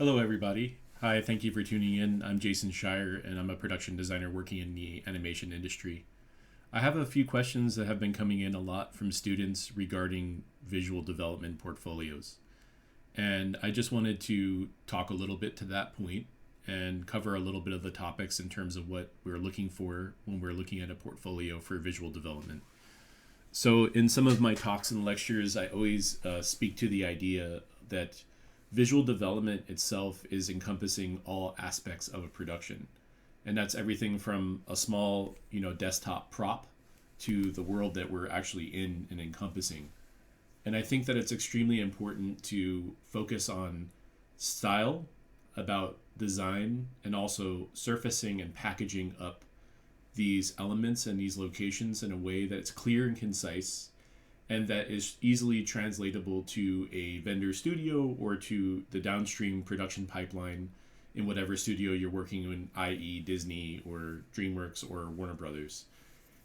Hello, everybody. Hi, thank you for tuning in. I'm Jason Shire, and I'm a production designer working in the animation industry. I have a few questions that have been coming in a lot from students regarding visual development portfolios. And I just wanted to talk a little bit to that point and cover a little bit of the topics in terms of what we're looking for when we're looking at a portfolio for visual development. So, in some of my talks and lectures, I always speak to the idea that visual development itself is encompassing all aspects of a production. And that's everything from a small, desktop prop to the world that we're actually in and encompassing. And I think that it's extremely important to focus on style, about design, and also surfacing and packaging up these elements and these locations in a way that's clear and concise and that is easily translatable to a vendor studio or to the downstream production pipeline in whatever studio you're working in, i.e., Disney or DreamWorks or Warner Brothers.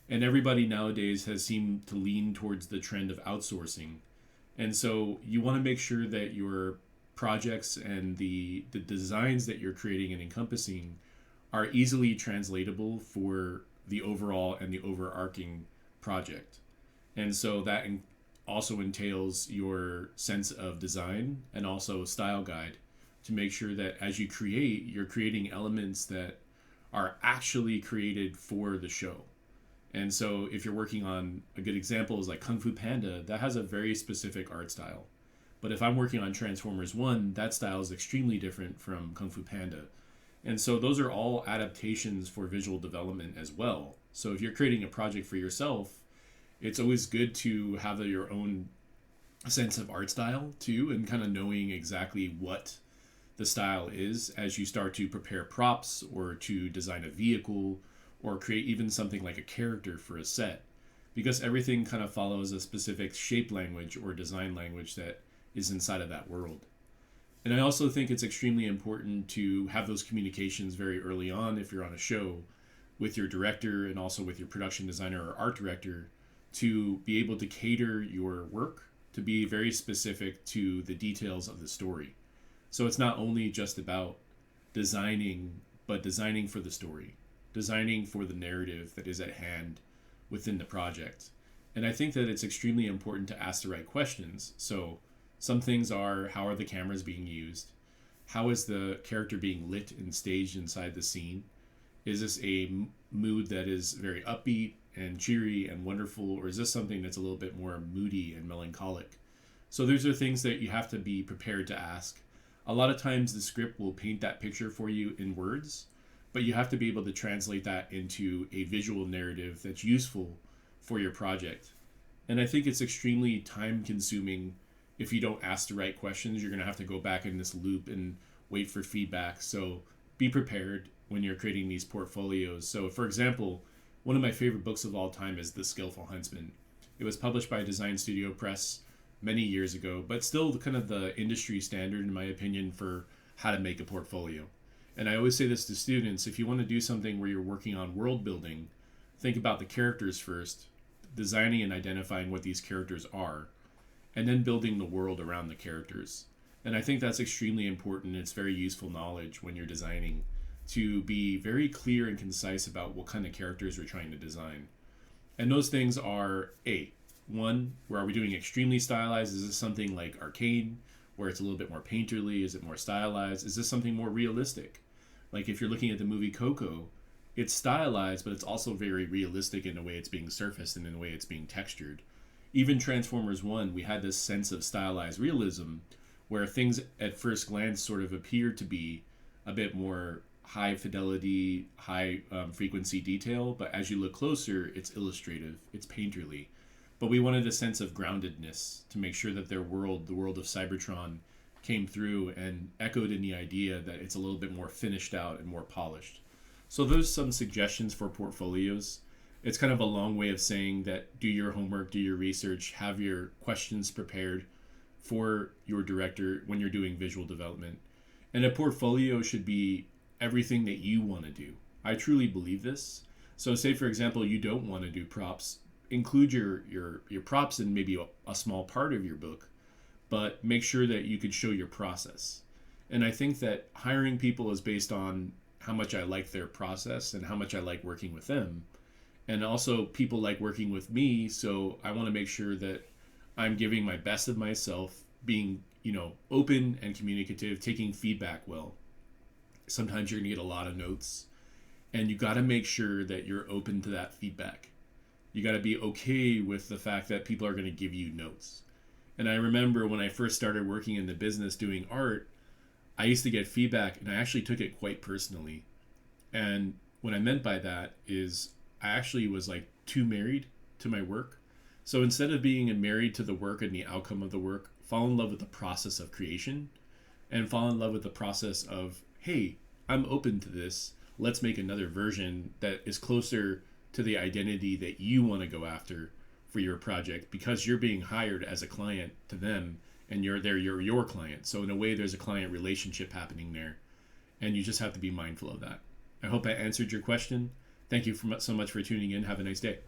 And everybody nowadays has seemed to lean towards the trend of outsourcing. And so you want to make sure that your projects and the designs that you're creating and encompassing are easily translatable for the overall and the overarching project. And so that also entails your sense of design and also a style guide to make sure that as you create, you're creating elements that are actually created for the show. And so if you're working on a good example is like Kung Fu Panda, that has a very specific art style. But if I'm working on Transformers 1, that style is extremely different from Kung Fu Panda. And so those are all adaptations for visual development as well. So if you're creating a project for yourself, it's always good to have your own sense of art style too, and kind of knowing exactly what the style is as you start to prepare props or to design a vehicle or create even something like a character for a set, because everything kind of follows a specific shape language or design language that is inside of that world. And I also think it's extremely important to have those communications very early on if you're on a show with your director and also with your production designer or art director to be able to cater your work to be very specific to the details of the story. So it's not only just about designing, but designing for the story, designing for the narrative that is at hand within the project. And I think that it's extremely important to ask the right questions. So some things are, how are the cameras being used? How is the character being lit and staged inside the scene? Is this a mood that is very upbeat and cheery and wonderful, or is this something that's a little bit more moody and melancholic? So those are things that you have to be prepared to ask. A lot of times the script will paint that picture for you in words, but you have to be able to translate that into a visual narrative that's useful for your project. And I think it's extremely time consuming if you don't ask the right questions. You're going to have to go back in this loop and wait for feedback. So be prepared when you're creating these portfolios. So for example, one of my favorite books of all time is The Skillful Huntsman. It was published by Design Studio Press many years ago, but still kind of the industry standard, in my opinion, for how to make a portfolio. And I always say this to students, if you want to do something where you're working on world building, think about the characters first, designing and identifying what these characters are, and then building the world around the characters. And I think that's extremely important. It's very useful knowledge when you're designing, to be very clear and concise about what kind of characters we're trying to design. And those things are one, where are we doing extremely stylized? Is this something like Arcane, where it's a little bit more painterly? Is it more stylized? Is this something more realistic? Like if you're looking at the movie Coco, it's stylized, but it's also very realistic in the way it's being surfaced and in the way it's being textured. Even Transformers 1, we had this sense of stylized realism where things at first glance sort of appeared to be a bit more high fidelity, high frequency detail, but as you look closer, it's illustrative, it's painterly. But we wanted a sense of groundedness to make sure that their world, the world of Cybertron, came through and echoed in the idea that it's a little bit more finished out and more polished. So those are some suggestions for portfolios. It's kind of a long way of saying that do your homework, do your research, have your questions prepared for your director when you're doing visual development. And a portfolio should be everything that you want to do. I truly believe this. So say, for example, you don't want to do props. Include your props in maybe a small part of your book, but make sure that you could show your process. And I think that hiring people is based on how much I like their process and how much I like working with them. And also, people like working with me. So I want to make sure that I'm giving my best of myself, being, open and communicative, taking feedback well. Sometimes you're going to get a lot of notes, and you got to make sure that you're open to that feedback. You got to be okay with the fact that people are going to give you notes. And I remember when I first started working in the business doing art, I used to get feedback and I actually took it quite personally. And what I meant by that is I actually was like too married to my work. So instead of being married to the work and the outcome of the work, fall in love with the process of creation and fall in love with the process of, hey, I'm open to this. Let's make another version that is closer to the identity that you want to go after for your project, because you're being hired as a client to them and you're your client. So in a way, there's a client relationship happening there, and you just have to be mindful of that. I hope I answered your question. Thank you so much for tuning in. Have a nice day.